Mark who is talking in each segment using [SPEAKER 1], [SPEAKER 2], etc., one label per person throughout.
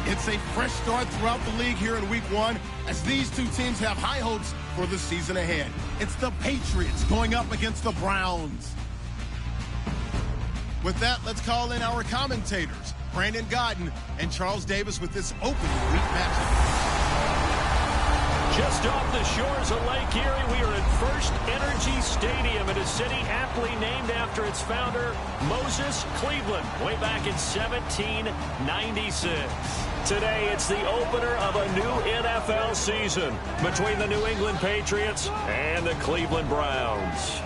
[SPEAKER 1] It's a fresh start throughout the league here in Week 1 as these two teams have high hopes for the season ahead. It's the Patriots going up against the Browns. With that, let's call in our commentators, Brandon Godden and Charles Davis, with this opening week matchup.
[SPEAKER 2] Just off the shores of Lake Erie, we are at First Energy Stadium in a city aptly named after its founder, Moses Cleveland, way back in 1796. Today, it's the opener of a new NFL season between the New England Patriots and the Cleveland Browns.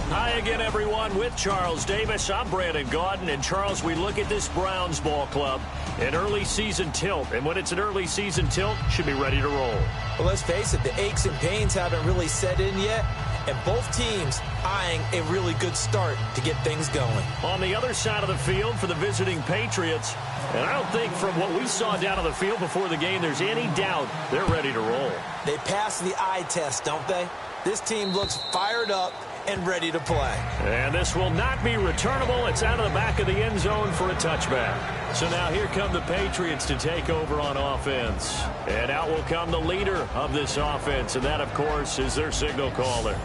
[SPEAKER 2] Hi again, everyone. With Charles Davis, I'm Brandon Godden. And Charles, we look at this Browns ball club, an early season tilt. And when it's an early season tilt, should be ready to roll.
[SPEAKER 3] Well, let's face it, the aches and pains haven't really set in yet. And both teams eyeing a really good start to get things going.
[SPEAKER 2] On the other side of the field for the visiting Patriots, and I don't think from what we saw down on the field before the game, there's any doubt they're ready to roll.
[SPEAKER 3] They passed the eye test, don't they? This team looks fired up and ready to play.
[SPEAKER 2] And this will not be returnable. It's out of the back of the end zone for a touchback. So now here come the Patriots to take over on offense. And out will come the leader of this offense, and that, of course, is their signal caller.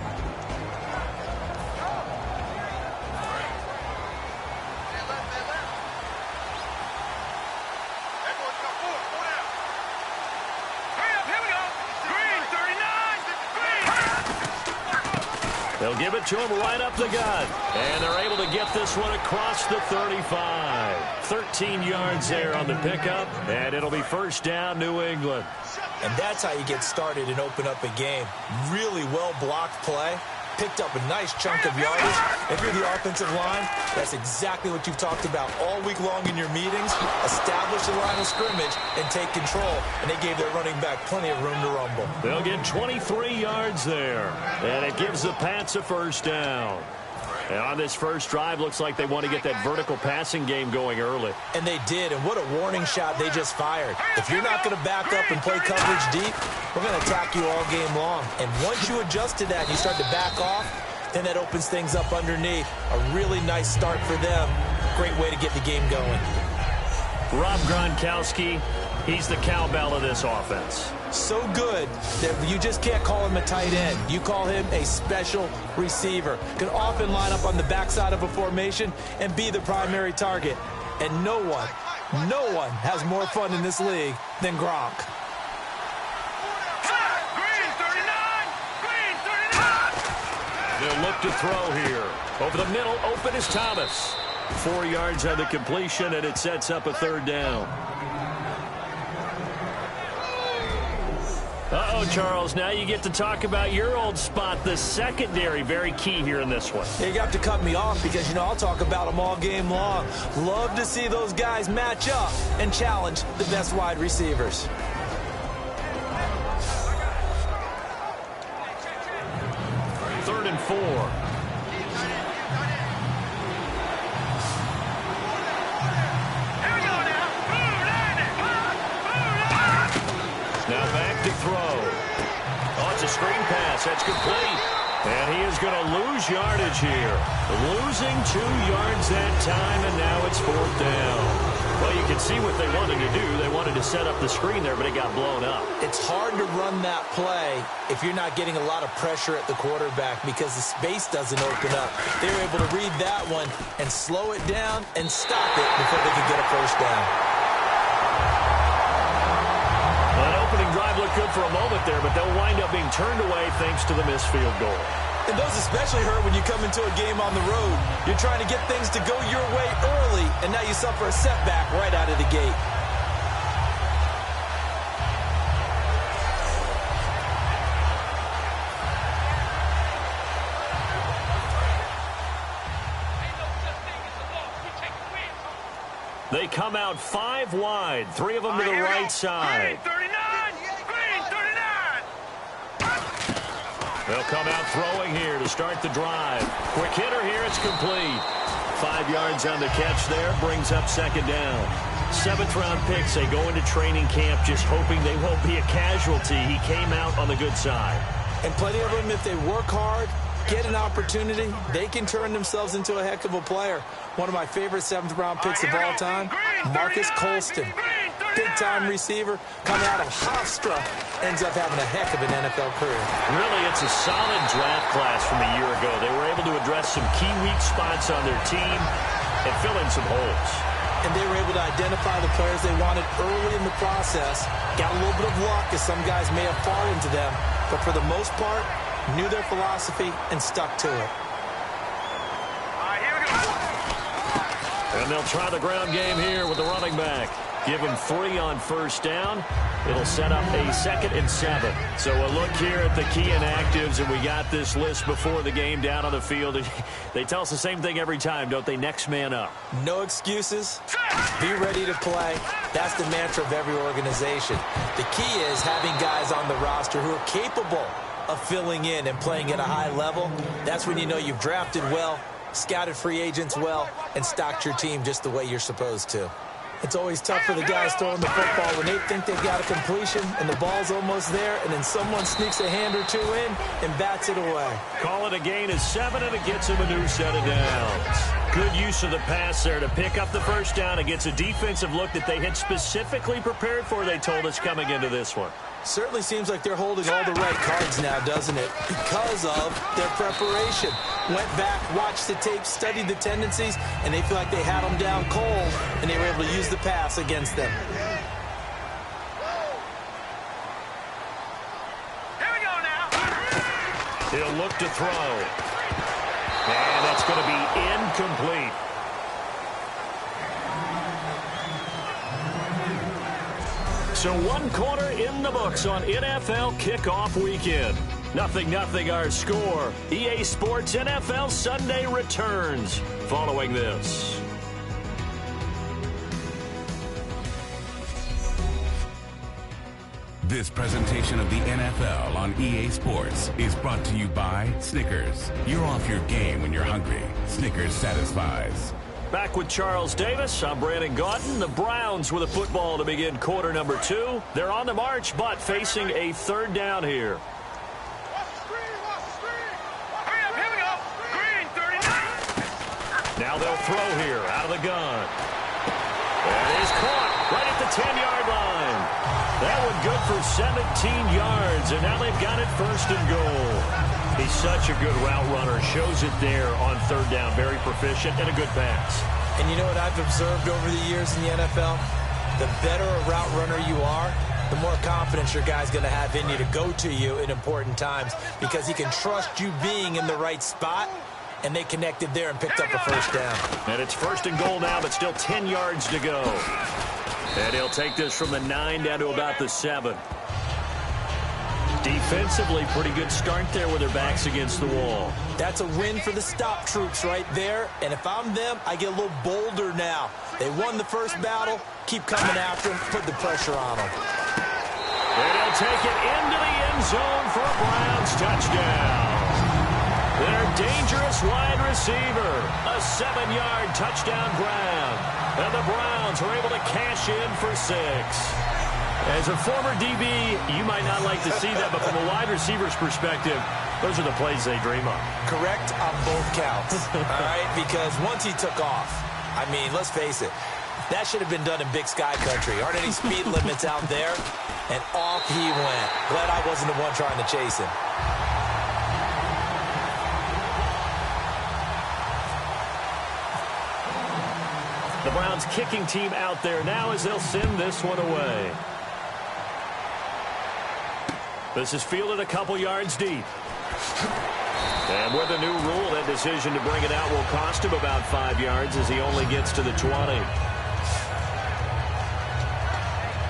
[SPEAKER 2] They'll give it to him right up the gut. And they're able to get this one across the 35. 13 yards there on the pickup. And it'll be first down, New England.
[SPEAKER 3] And that's how you get started and open up a game. Really well-blocked play. Picked up a nice chunk of yardage. If you're the offensive line, that's exactly what you've talked about all week long in your meetings. Establish the line of scrimmage and take control. And they gave their running back plenty of room to rumble.
[SPEAKER 2] They'll get 23 yards there. And it gives the Pats a first down. And on this first drive, looks like they want to get that vertical passing game going early.
[SPEAKER 3] And they did, and what a warning shot they just fired. If you're not going to back up and play coverage deep, we're going to attack you all game long. And once you adjust to that and you start to back off, then that opens things up underneath. A really nice start for them. Great way to get the game going.
[SPEAKER 2] Rob Gronkowski, he's the cowbell of this offense.
[SPEAKER 3] So good that you just can't call him a tight end. You call him a special receiver. Can often line up on the backside of a formation and be the primary target. And no one has more fun in this league than Gronk.
[SPEAKER 2] They'll look to throw here. Over the middle, open is Thomas. 4 yards on the completion, and it sets up a third down. Uh-oh, Charles, now you get to talk about your old spot, the secondary. Very key here in this one.
[SPEAKER 3] You got to cut me off because, you know, I'll talk about them all game long. Love to see those guys match up and challenge the best wide receivers.
[SPEAKER 2] Third and 4. Now back to throw. Oh, it's a screen pass. That's complete. And he is going to lose yardage here. Losing 2 yards that time, and now it's fourth down. Well, you can see what they wanted to do. They wanted to set up the screen there, but it got blown up.
[SPEAKER 3] It's hard to run that play if you're not getting a lot of pressure at the quarterback because the space doesn't open up. They were able to read that one and slow it down and stop it before they could get a first down.
[SPEAKER 2] Drive looked good for a moment there, but they'll wind up being turned away thanks to the missed field goal.
[SPEAKER 3] And those especially hurt when you come into a game on the road. You're trying to get things to go your way early, and now you suffer a setback right out of the gate.
[SPEAKER 2] They come out 5 wide, 3 of them to the right side. They'll come out throwing here to start the drive. Quick hitter here, it's complete. 5 yards on the catch there, brings up second down. 7th-round picks, they go into training camp just hoping they won't be a casualty. He came out on the good side.
[SPEAKER 3] And plenty of them, if they work hard, get an opportunity, they can turn themselves into a heck of a player. One of my favorite 7th-round picks of all time, Marcus Colston. big-time receiver coming out of Hofstra, ends up having a heck of an NFL career.
[SPEAKER 2] Really, it's a solid draft class from a year ago. They were able to address some key weak spots on their team and fill in some holes.
[SPEAKER 3] And they were able to identify the players they wanted early in the process. Got a little bit of luck, as some guys may have fallen to them. But for the most part, knew their philosophy and stuck to it.
[SPEAKER 2] And they'll try the ground game here with the running back. Give him 3 on first down. It'll set up a 2nd and 7. So a look here at the key inactives, and we got this list before the game down on the field. They tell us the same thing every time, don't they? Next man up.
[SPEAKER 3] No excuses. Be ready to play. That's the mantra of every organization. The key is having guys on the roster who are capable of filling in and playing at a high level. That's when you know you've drafted well, scouted free agents well, and stocked your team just the way you're supposed to. It's always tough for the guys throwing the football when they think they've got a completion and the ball's almost there, and then someone sneaks a hand or two in and bats it away.
[SPEAKER 2] Call it a gain of 7, and it gets him a new set of downs. Good use of the pass there to pick up the first down. It gets a defensive look that they had specifically prepared for, they told us, coming into this one.
[SPEAKER 3] Certainly seems like they're holding all the right cards now, doesn't it? Because of their preparation. Went back, watched the tape, studied the tendencies, and they feel like they had them down cold, and they were able to use the pass against them.
[SPEAKER 4] Here we go now.
[SPEAKER 2] He'll look to throw. And that's going to be incomplete. So 1 quarter in the books on NFL kickoff weekend. 0-0 our score. EA Sports NFL Sunday returns following this.
[SPEAKER 5] This presentation of the NFL on EA Sports is brought to you by Snickers. You're off your game when you're hungry. Snickers satisfies.
[SPEAKER 2] Back with Charles Davis. I'm Brandon Gaudin. The Browns with a football to begin quarter number 2. They're on the march, but facing a 3rd down here.
[SPEAKER 4] Here we go. Green, 39.
[SPEAKER 2] Now they'll throw here out of the gun. And he's caught right at the 10-yard line. That one good for 17 yards, and now they've got it 1st and goal. He's such a good route runner. Shows it there on 3rd down. Very proficient and a good pass.
[SPEAKER 3] And you know what I've observed over the years in the NFL? The better a route runner you are, the more confidence your guy's going to have in you to go to you in important times, because he can trust you being in the right spot, and they connected there and picked up a 1st down.
[SPEAKER 2] And it's 1st and goal now, but still 10 yards to go. And he'll take this from the 9 down to about the 7. Defensively, pretty good start there with their backs against the wall.
[SPEAKER 3] That's a win for the stop troops right there. And if I'm them, I get a little bolder now. They won the first battle. Keep coming after them. Put the pressure on them.
[SPEAKER 2] And he'll take it into the end zone for a Browns touchdown. Their dangerous wide receiver. A 7-yard touchdown grab. And the Browns are able to cash in for 6. As a former DB, you might not like to see that, but from a wide receiver's perspective, those are the plays they dream of.
[SPEAKER 3] Correct on both counts, all right? Because once he took off, I mean, let's face it, that should have been done in Big Sky Country. Aren't any speed limits out there? And off he went. Glad I wasn't the one trying to chase him.
[SPEAKER 2] The Browns kicking team out there now as they'll send this one away. This is fielded a couple yards deep. And with a new rule, that decision to bring it out will cost him about 5 yards as he only gets to the 20.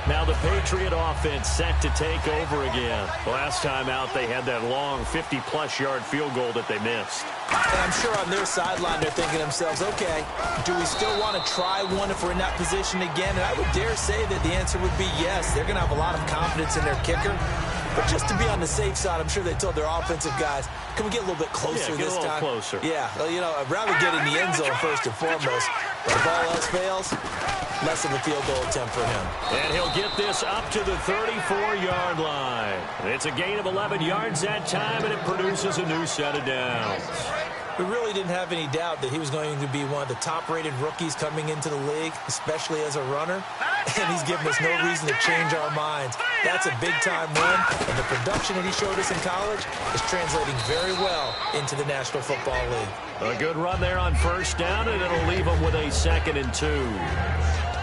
[SPEAKER 2] Now the Patriot offense set to take over again. Last time out, they had that long 50-plus yard field goal that they missed.
[SPEAKER 3] And I'm sure on their sideline, they're thinking to themselves, okay, do we still want to try one if we're in that position again? And I would dare say that the answer would be yes. They're going to have a lot of confidence in their kicker. But just to be on the safe side, I'm sure they told their offensive guys, can we get a little bit closer this time?
[SPEAKER 2] Yeah, get a little closer.
[SPEAKER 3] Yeah, well, you know, I'd rather get in the end zone first and foremost. But if all else fails, less of a field goal attempt for him.
[SPEAKER 2] And he'll get this up to the 34-yard line. It's a gain of 11 yards that time, and it produces a new set of downs.
[SPEAKER 3] We really didn't have any doubt that he was going to be one of the top-rated rookies coming into the league, especially as a runner. And he's given us no reason to change our minds. That's a big-time win, and the production that he showed us in college is translating very well into the National Football League.
[SPEAKER 2] A good run there on first down, and it'll leave him with a 2nd and 2.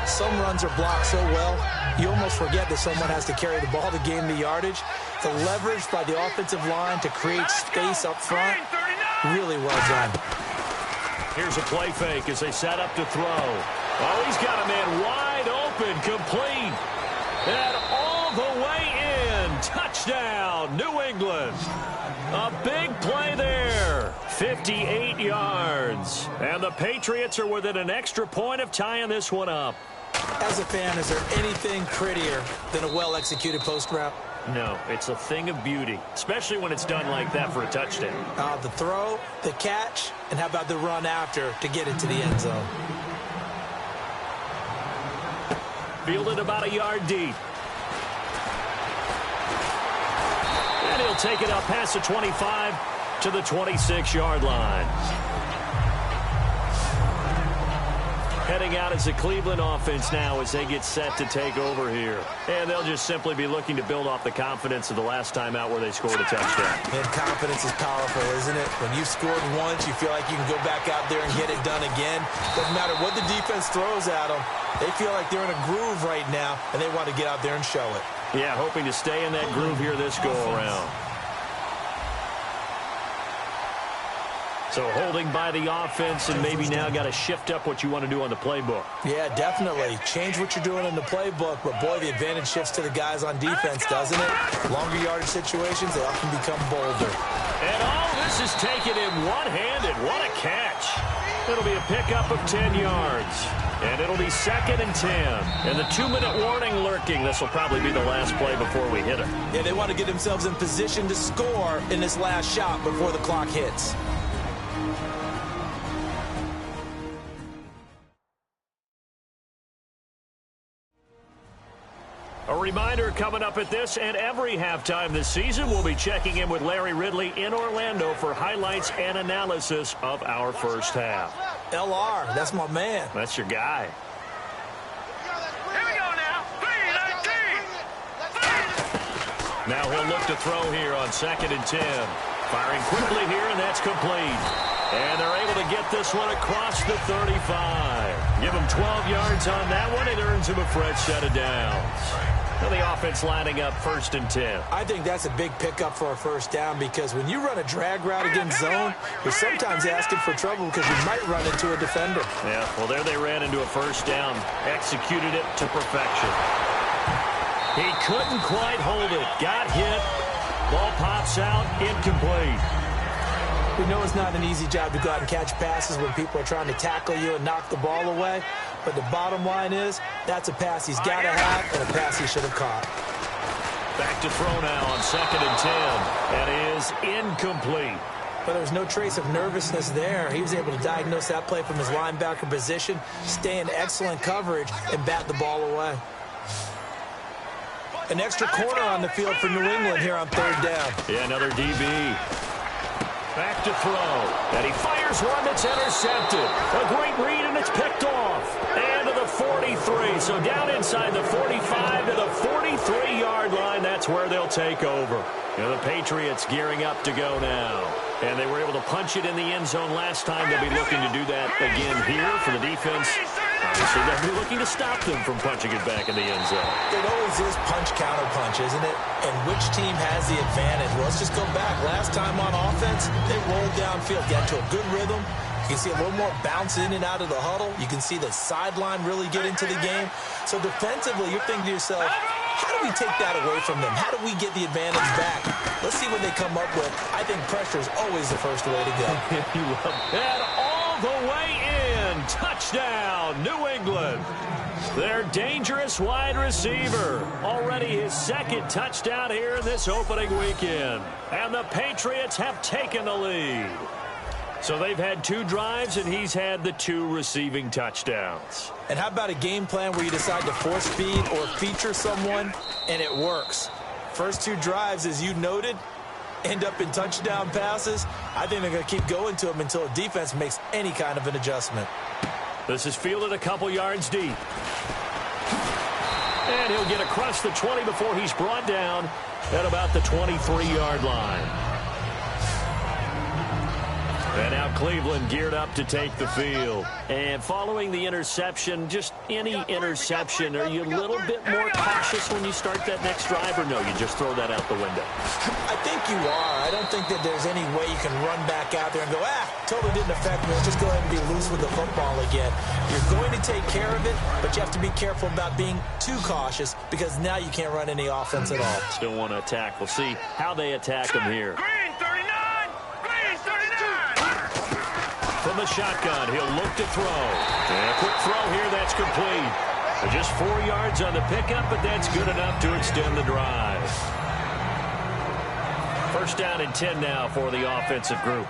[SPEAKER 3] Some runs are blocked so well, you almost forget that someone has to carry the ball to gain the yardage. The leverage by the offensive line to create space up front, really well done.
[SPEAKER 2] Here's a play fake as they set up to throw. Oh, he's got a man wide open, complete. And all the way in. Touchdown, New England. A big play there. 58 yards. And the Patriots are within an extra point of tying this one up.
[SPEAKER 3] As a fan, is there anything prettier than a well-executed post route?
[SPEAKER 2] No, it's a thing of beauty, especially when it's done like that for a touchdown.
[SPEAKER 3] The throw, the catch, and how about the run after to get it to the end zone?
[SPEAKER 2] Fielded about a yard deep. And he'll take it up past the 25 to the 26-yard line. Heading out as the Cleveland offense now as they get set to take over here. And they'll just simply be looking to build off the confidence of the last time out where they scored a touchdown.
[SPEAKER 3] And confidence is powerful, isn't it? When you've scored once, you feel like you can go back out there and get it done again. Doesn't matter what the defense throws at them. They feel like they're in a groove right now, and they want to get out there and show it.
[SPEAKER 2] Yeah, hoping to stay in that groove here this go-around. So holding by the offense, and maybe now got to shift up what you want to do on the playbook.
[SPEAKER 3] Yeah, definitely. Change what you're doing in the playbook, but boy, the advantage shifts to the guys on defense, doesn't it? Longer yardage situations, they often become bolder.
[SPEAKER 2] And all this is taken in one-handed. What a catch. It'll be a pickup of 10 yards. And it'll be 2nd and 10. And the 2-minute warning lurking. This will probably be the last play before we hit it.
[SPEAKER 3] Yeah, they want to get themselves in position to score in this last shot before the clock hits.
[SPEAKER 2] A reminder coming up at this and every halftime this season, we'll be checking in with Larry Ridley in Orlando for highlights and analysis of our first half.
[SPEAKER 3] LR, that's my man.
[SPEAKER 2] That's your guy.
[SPEAKER 4] Here we go now. 3-19.
[SPEAKER 2] Now he'll look to throw here on 2nd and 10. Firing quickly here, and that's complete. And they're able to get this one across the 35. Give him 12 yards on that one. It earns him a fresh set of downs. Now the offense lining up 1st and 10.
[SPEAKER 3] I think that's a big pickup for a first down because when you run a drag route against zone, you're sometimes asking for trouble because you might run into a defender.
[SPEAKER 2] Yeah, well, there they ran into a first down. Executed it to perfection. He couldn't quite hold it. Got hit. Ball pops out. Incomplete.
[SPEAKER 3] We know it's not an easy job to go out and catch passes when people are trying to tackle you and knock the ball away. But the bottom line is, that's a pass he's got to have and a pass he should have caught.
[SPEAKER 2] Back to throw now on 2nd and 10. That is incomplete.
[SPEAKER 3] But there was no trace of nervousness there. He was able to diagnose that play from his linebacker position, stay in excellent coverage, and bat the ball away. An extra corner on the field for New England here on 3rd down.
[SPEAKER 2] Yeah, another DB. Back to throw. And he fires one that's intercepted. A great read, and it's picked off. And to the 43. So down inside the 45 to the 43-yard line. That's where they'll take over. And the Patriots gearing up to go now. And they were able to punch it in the end zone last time. They'll be looking to do that again here for the defense. Obviously, they'll be looking to stop them from punching it back in the end zone.
[SPEAKER 3] It always is punch-counter-punch, isn't it? And which team has the advantage? Well, let's just go back. Last time on offense, they rolled downfield, got to a good rhythm. You can see a little more bounce in and out of the huddle. You can see the sideline really get into the game. So defensively, you're thinking to yourself, how do we take that away from them? How do we get the advantage back? Let's see what they come up with. I think pressure is always the first way to go.
[SPEAKER 2] And all the way in. Touchdown, New England. Their dangerous wide receiver. Already his 2nd touchdown here in this opening weekend. And the Patriots have taken the lead. So they've had 2 drives, and he's had the 2 receiving touchdowns.
[SPEAKER 3] And how about a game plan where you decide to force feed or feature someone, and it works? First 2 drives, as you noted, end up in touchdown passes, I think they're going to keep going to him until a defense makes any kind of an adjustment.
[SPEAKER 2] This is fielded a couple yards deep. And he'll get across the 20 before he's brought down at about the 23-yard line. And now Cleveland geared up to take the field. And following the interception, just any interception, are you a little bit more cautious when you start that next drive, or no, you just throw that out the window?
[SPEAKER 3] I think you are. I don't think that there's any way you can run back out there and go, totally didn't affect me. Let's just go ahead and be loose with the football again. You're going to take care of it, but you have to be careful about being too cautious because now you can't run any offense at all.
[SPEAKER 2] Still want to attack. We'll see how they attack him here.
[SPEAKER 4] Green 39! Green 39!
[SPEAKER 2] From the shotgun, he'll look to throw. And a quick throw here, that's complete. Just 4 yards on the pickup, but that's good enough to extend the drive. First down and 10 now for the offensive group.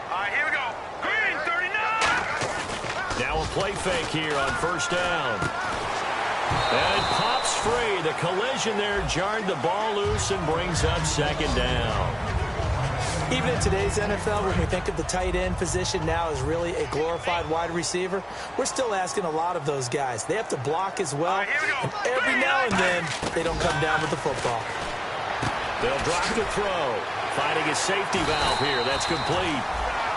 [SPEAKER 4] All right, here we go. Green 39!
[SPEAKER 2] Now a play fake here on first down. And it pops free. The collision there jarred the ball loose and brings up second down.
[SPEAKER 3] Even in today's NFL, when we think of the tight end position now as really a glorified wide receiver, we're still asking a lot of those guys. They have to block as well, and every now and then, they don't come down with the football.
[SPEAKER 2] They'll drop the throw. Finding a safety valve here. That's complete.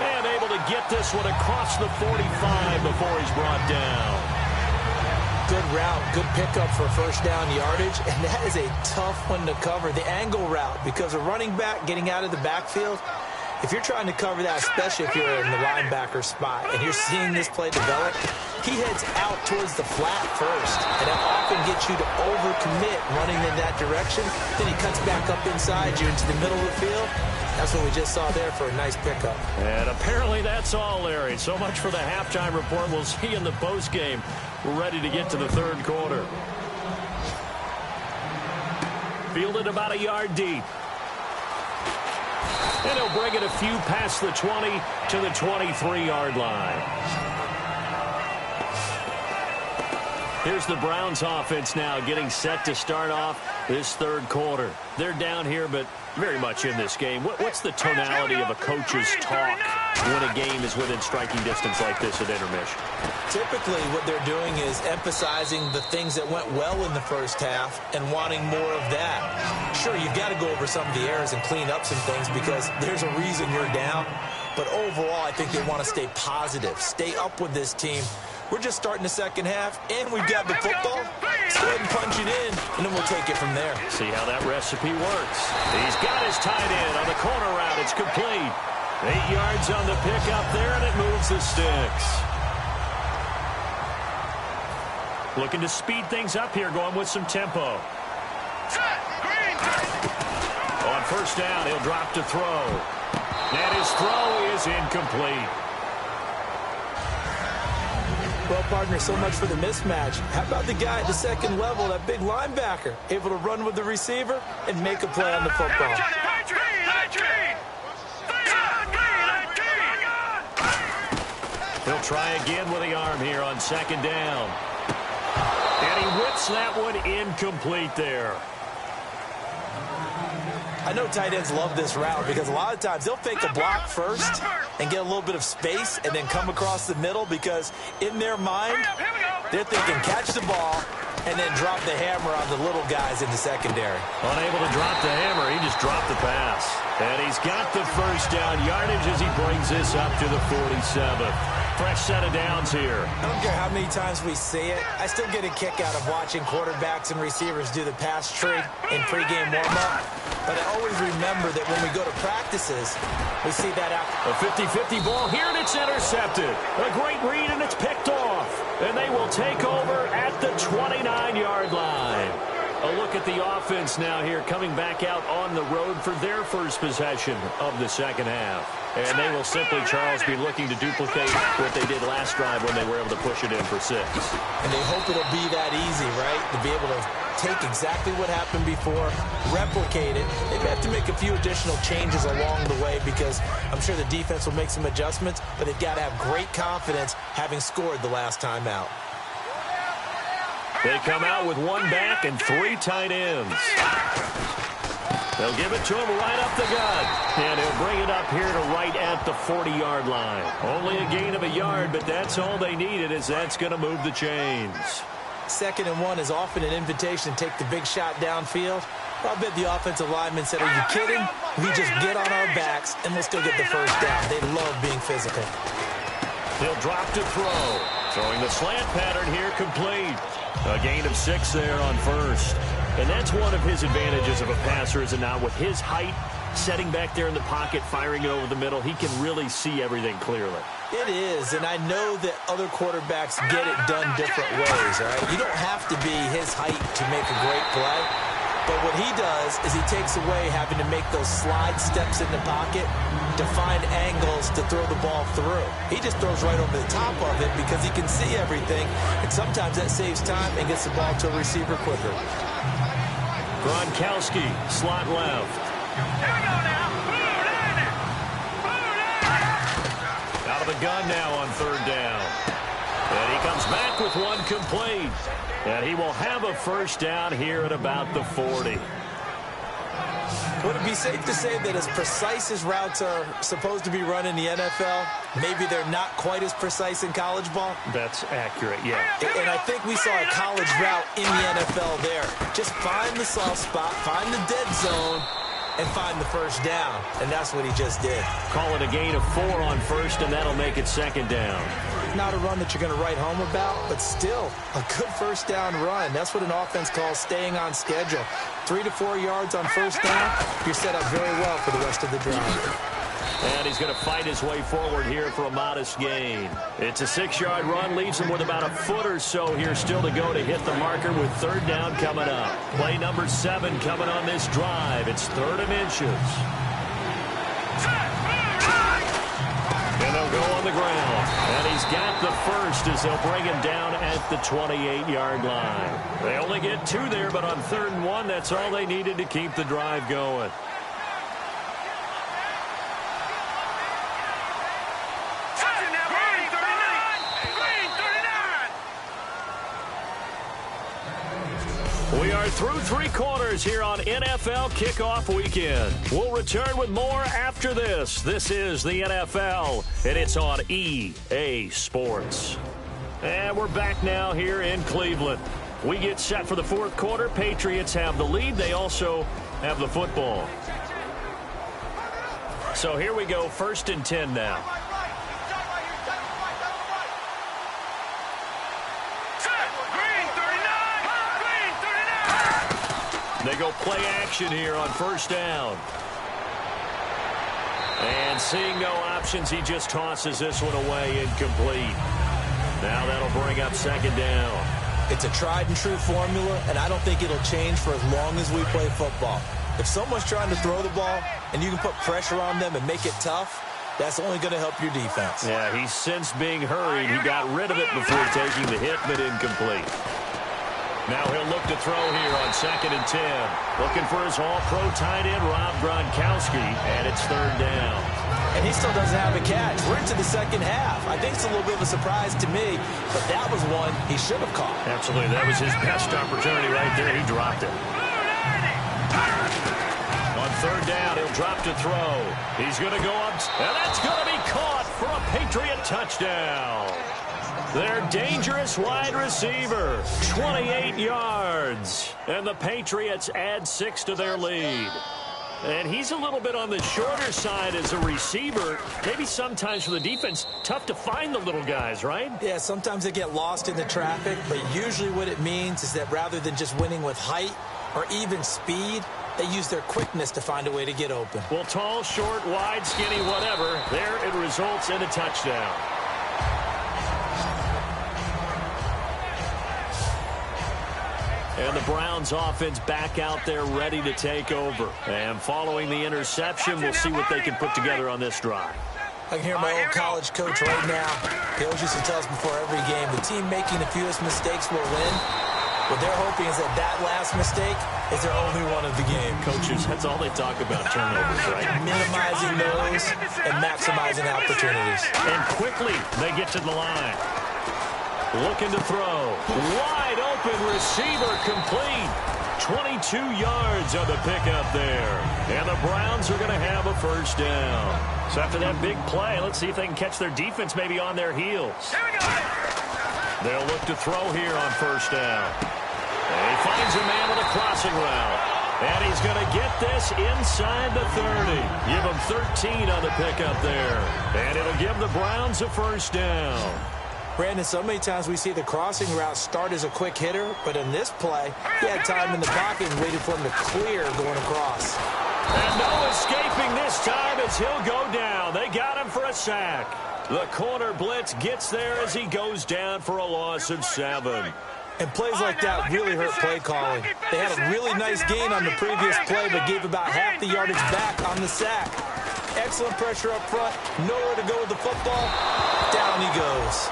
[SPEAKER 2] And able to get this one across the 45 before he's brought down.
[SPEAKER 3] Good route, good pickup for first down yardage, and that is a tough one to cover, the angle route, because a running back getting out of the backfield, if you're trying to cover that, especially if you're in the linebacker spot, and you're seeing this play develop, he heads out towards the flat first, and that often gets you to overcommit running in that direction. Then he cuts back up inside you into the middle of the field. That's what we just saw there for a nice pickup.
[SPEAKER 2] And apparently that's all, Larry. So much for the halftime report. We'll see in the postgame. We're ready to get to the third quarter. Fielded about a yard deep. And he'll bring it a few past the 20 to the 23-yard line. Here's the Browns offense now getting set to start off this third quarter. They're down here, but very much in this game. What's the tonality of a coach's talk when a game is within striking distance like this at intermission?
[SPEAKER 3] Typically, what they're doing is emphasizing the things that went well in the first half and wanting more of that. Sure, you've got to go over some of the errors and clean up some things because there's a reason you're down. But overall, I think they want to stay positive, stay up with this team. We're just starting the second half, and we've got the football. Let's go ahead and punch it in, and then we'll take it from there.
[SPEAKER 2] See how that recipe works. He's got his tight end on the corner route. It's complete. 8 yards on the pickup there, and it moves the sticks. Looking to speed things up here, going with some tempo. On first down, he'll drop to throw. And his throw is incomplete.
[SPEAKER 3] Well, partner, so much for the mismatch. How about the guy at the second level, that big linebacker, able to run with the receiver and make a play on the football?
[SPEAKER 2] He'll try again with the arm here on second down. And he whips that one incomplete there.
[SPEAKER 3] I know tight ends love this route because a lot of times they'll fake a block first and get a little bit of space and then come across the middle because in their mind, they're thinking catch the ball and then drop the hammer on the little guys in the secondary.
[SPEAKER 2] Unable to drop the hammer, he just dropped the pass. And he's got the first down yardage as he brings this up to the 47. Fresh set of downs here.
[SPEAKER 3] I don't care how many times we see it. I still get a kick out of watching quarterbacks and receivers do the pass tree in pregame warm-up. But I always remember that when we go to practices, we see that out.
[SPEAKER 2] A 50-50 ball here, and it's intercepted. A great read, and it's picked off. And they will take over at the 29-yard line. A look at the offense now here, coming back out on the road for their first possession of the second half. And they will simply, Charles, be looking to duplicate what they did last drive when they were able to push it in for 6.
[SPEAKER 3] And they hope it'll be that easy, right? To be able to take exactly what happened before, replicate it. They may have to make a few additional changes along the way because I'm sure the defense will make some adjustments, but they've got to have great confidence having scored the last time out.
[SPEAKER 2] They come out with one back and 3 tight ends. They'll give it to him right up the gut. And he'll bring it up here to right at the 40-yard line. Only a gain of a yard, but that's all they needed, as that's going to move the chains.
[SPEAKER 3] 2nd and 1 is often an invitation to take the big shot downfield. I bet the offensive lineman said, are you kidding? We just get on our backs, and we'll still get the first down. They love being physical.
[SPEAKER 2] He'll drop to throw. Throwing the slant pattern here, complete. A gain of 6 there on first. And that's one of his advantages of a passer, is it not? With his height, setting back there in the pocket, firing it over the middle, he can really see everything clearly.
[SPEAKER 3] It is, and I know that other quarterbacks get it done different ways, all right? You don't have to be his height to make a great play. But what he does is he takes away having to make those slide steps in the pocket to find angles to throw the ball through. He just throws right over the top of it because he can see everything, and sometimes that saves time and gets the ball to a receiver quicker.
[SPEAKER 2] Gronkowski, slot left.
[SPEAKER 4] Here we go now.
[SPEAKER 2] Out of the gun now on 3rd down. And he comes back with one complete. And he will have a first down here at about the 40.
[SPEAKER 3] Would it be safe to say that as precise as routes are supposed to be run in the NFL, maybe they're not quite as precise in college ball?
[SPEAKER 2] That's accurate, yeah.
[SPEAKER 3] And I think we saw a college route in the NFL there. Just find the soft spot, find the dead zone, and find the first down. And that's what he just did.
[SPEAKER 2] Call it a gain of 4 on first, and that'll make it 2nd down.
[SPEAKER 3] Not a run that you're going to write home about, but still a good first down run. That's what an offense calls staying on schedule. 3 to 4 yards on first down, you're set up very well for the rest of the drive.
[SPEAKER 2] And he's going to fight his way forward here for a modest gain. It's a 6-yard run, leaves him with about a foot or so here still to go to hit the marker with 3rd down coming up. Play number 7 coming on this drive. It's 3rd and inches. And they'll go on the ground. And he's got the first as they'll bring him down at the 28-yard line. They only get 2 there, but on 3rd and 1, that's all they needed to keep the drive going. We are through 3 quarters here on NFL Kickoff Weekend. We'll return with more after this. This is the NFL, and it's on EA Sports. And we're back now here in Cleveland. We get set for the 4th quarter. Patriots have the lead. They also have the football. So here we go, 1st and 10 now. They go play action here on 1st down. And seeing no options, he just tosses this one away, incomplete. Now that'll bring up 2nd down.
[SPEAKER 3] It's a tried and true formula, and I don't think it'll change for as long as we play football. If someone's trying to throw the ball and you can put pressure on them and make it tough, that's only going to help your defense.
[SPEAKER 2] Yeah, he's since being hurried. He got rid of it before taking the hit, but incomplete. Now he'll look to throw here on 2nd and 10. Looking for his all-pro tight end, Rob Gronkowski, and it's 3rd down.
[SPEAKER 3] And he still doesn't have a catch. We're into the 2nd half. I think it's a little bit of a surprise to me, but that was one he should have caught.
[SPEAKER 2] Absolutely. That was his best opportunity right there. He dropped it. On 3rd down, he'll drop to throw. He's going to go up, and that's going to be caught for a Patriot touchdown. Their dangerous wide receiver, 28 yards. And the Patriots add 6 to their lead. And he's a little bit on the shorter side as a receiver. Maybe sometimes for the defense, tough to find the little guys, right?
[SPEAKER 3] Yeah, sometimes they get lost in the traffic, but usually what it means is that rather than just winning with height or even speed, they use their quickness to find a way to get open.
[SPEAKER 2] Well, tall, short, wide, skinny, whatever, there it results in a touchdown. And the Browns offense back out there ready to take over. And following the interception, we'll see what they can put together on this drive.
[SPEAKER 3] I can hear my old college coach right now. He always used to tell us before every game, the team making the fewest mistakes will win. What they're hoping is that that last mistake is their only one of the game.
[SPEAKER 2] Coaches, that's all they talk about, turnovers, right?
[SPEAKER 3] Minimizing those and maximizing opportunities.
[SPEAKER 2] And quickly, they get to the line. Looking to throw. Wide open receiver complete. 22 yards on the pickup there. And the Browns are going to have a first down. So after that big play, let's see if they can catch their defense maybe on their heels.
[SPEAKER 4] Here we go.
[SPEAKER 2] They'll look to throw here on first down. And he finds a man with a crossing route. And he's going to get this inside the 30. Give him 13 on the pickup there. And it'll give the Browns a first down.
[SPEAKER 3] Brandon, so many times we see the crossing route start as a quick hitter, but in this play, he had time in the pocket and waited for him to clear going across.
[SPEAKER 2] And no escaping this time as he'll go down. They got him for a sack. The corner blitz gets there as he goes down for a loss of 7.
[SPEAKER 3] And plays like that really hurt play calling. They had a really nice gain on the previous play, but gave about half the yardage back on the sack. Excellent pressure up front. Nowhere to go with the football. Down he goes.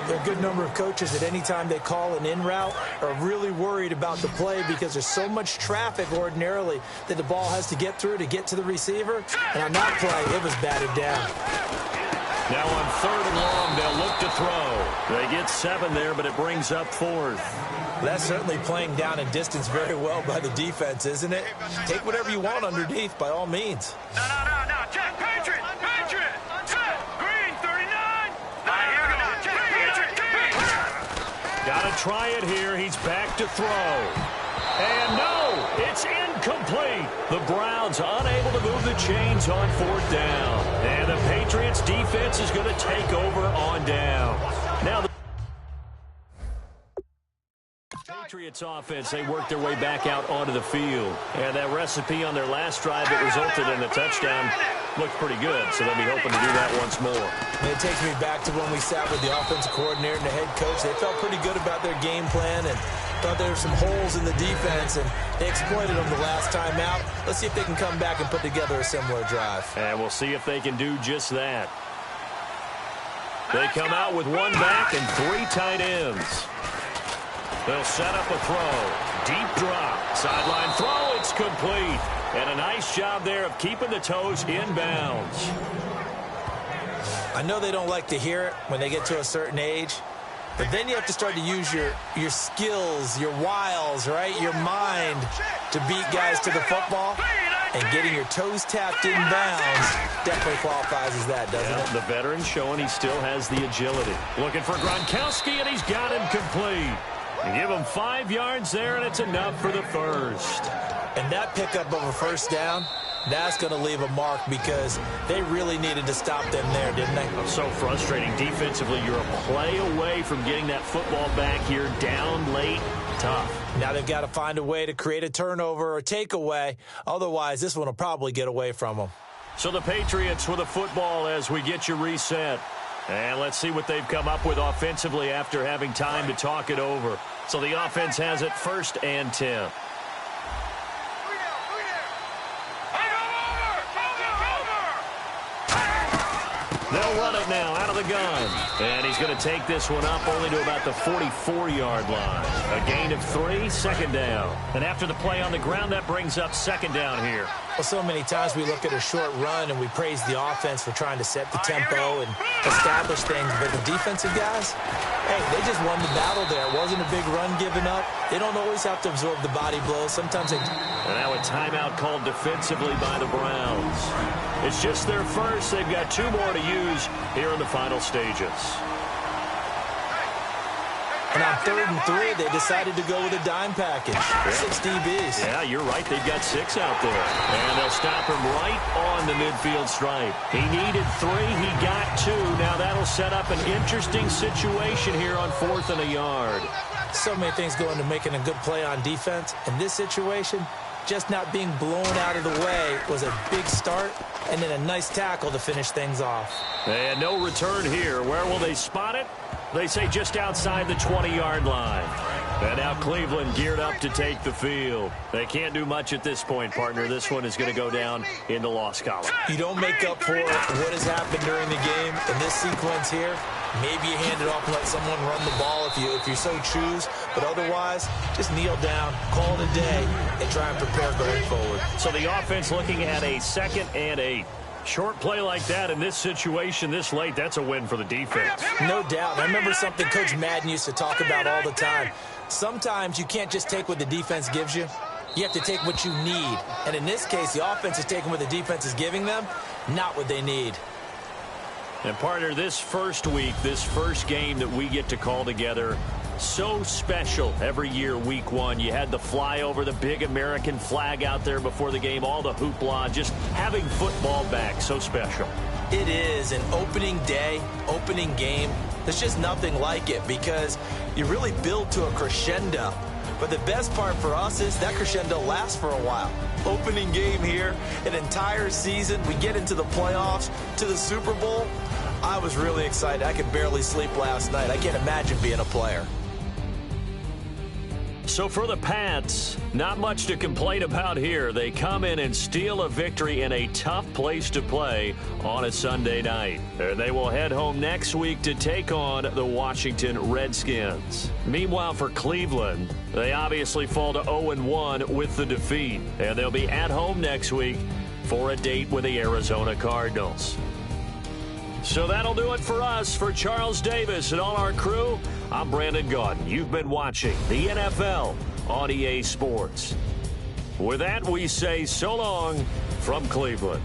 [SPEAKER 3] There are a good number of coaches that any time they call an in route are really worried about the play because there's so much traffic ordinarily that the ball has to get through to get to the receiver. And on that play, it was batted down.
[SPEAKER 2] Now on 3rd and long, they'll look to throw. They get 7 there, but it brings up 4th.
[SPEAKER 3] That's certainly playing down and distance very well by the defense, isn't it? Take whatever you want underneath, by all means.
[SPEAKER 4] No. Check. Patriot. Check. Green, 39. Here we go. Check. Patriot.
[SPEAKER 2] Got to try it here. He's back to throw. And no, it's incomplete. The Browns unable to move the chains on 4th down. And the Patriots defense is going to take over on down. Now the Patriots offense, they work their way back out onto the field. And that recipe on their last drive that resulted in a touchdown looked pretty good, so they'll be hoping to do that once more.
[SPEAKER 3] And it takes me back to when we sat with the offensive coordinator and the head coach. They felt pretty good about their game plan and thought there were some holes in the defense, and they exploited them the last time out. Let's see if they can come back and put together a similar drive.
[SPEAKER 2] And we'll see if they can do just that. They come out with 1 back and 3 tight ends. They'll set up a throw. Deep drop. Sideline throw. It's complete. And a nice job there of keeping the toes inbounds.
[SPEAKER 3] I know they don't like to hear it when they get to a certain age, but then you have to start to use your skills, your wiles, right? Your mind to beat guys to the football. And getting your toes tapped inbounds definitely qualifies as that, doesn't it?
[SPEAKER 2] The veteran showing he still has the agility. Looking for Gronkowski, and he's got him complete. And give him 5 yards there, and it's enough for the first.
[SPEAKER 3] And that pickup of a first down, that's going to leave a mark because they really needed to stop them there, didn't they?
[SPEAKER 2] So frustrating. Defensively, you're a play away from getting that football back here down late. Tough.
[SPEAKER 3] Now they've got to find a way to create a turnover or takeaway. Otherwise, this one will probably get away from them.
[SPEAKER 2] So the Patriots with a football as we get you reset. And let's see what they've come up with offensively after having time to talk it over. So the offense has it 1st and 10. They'll run it now out of the gun. And he's going to take this one up only to about the 44-yard line. A gain of 3, 2nd down. And after the play on the ground, that brings up 2nd down here.
[SPEAKER 3] Well, so many times we look at a short run and we praise the offense for trying to set the tempo and establish things. But the defensive guys, hey, they just won the battle there. It wasn't a big run given up. They don't always have to absorb the body blows. Sometimes they...
[SPEAKER 2] And now a timeout called defensively by the Browns. It's just their first. They've got 2 more to use here in the final stages.
[SPEAKER 3] And on 3rd and 3, they decided to go with a dime package. 6 DBs.
[SPEAKER 2] Yeah, you're right. They've got 6 out there. And they'll stop him right on the midfield stripe. He needed 3. He got 2. Now that'll set up an interesting situation here on 4th and a yard.
[SPEAKER 3] So many things go into making a good play on defense. In this situation, just not being blown out of the way was a big start, and then a nice tackle to finish things off.
[SPEAKER 2] And no return here. Where will they spot it? They say just outside the 20-yard line. And now Cleveland geared up to take the field. They can't do much at this point, partner. This one is going to go down in the loss column.
[SPEAKER 3] You don't make up for what has happened during the game in this sequence here. Maybe you hand it off and let someone run the ball if you so choose. But otherwise, just kneel down, call it a day, and try and prepare going forward.
[SPEAKER 2] So the offense looking at a 2nd and 8. Short play like that in this situation this late, that's a win for the defense.
[SPEAKER 3] No doubt. I remember something Coach Madden used to talk about all the time. Sometimes you can't just take what the defense gives you. You have to take what you need. And in this case, the offense is taking what the defense is giving them, not what they need.
[SPEAKER 2] And partner, this first week, this first game that we get to call together, so special every year, week one. You had the flyover, the big American flag out there before the game, all the hoopla, just having football back, so special.
[SPEAKER 3] It is an opening day, opening game. There's just nothing like it because you really build to a crescendo. But the best part for us is that crescendo lasts for a while. Opening game here, an entire season. We get into the playoffs, to the Super Bowl. I was really excited. I could barely sleep last night. I can't imagine being a player.
[SPEAKER 2] So for the Pats, not much to complain about here. They come in and steal a victory in a tough place to play on a Sunday night. And they will head home next week to take on the Washington Redskins. Meanwhile, for Cleveland, they obviously fall to 0-1 with the defeat. And they'll be at home next week for a date with the Arizona Cardinals. So that'll do it for us. For Charles Davis and all our crew, I'm Brandon Gaudin. You've been watching the NFL on EA Sports. With that, we say so long from Cleveland.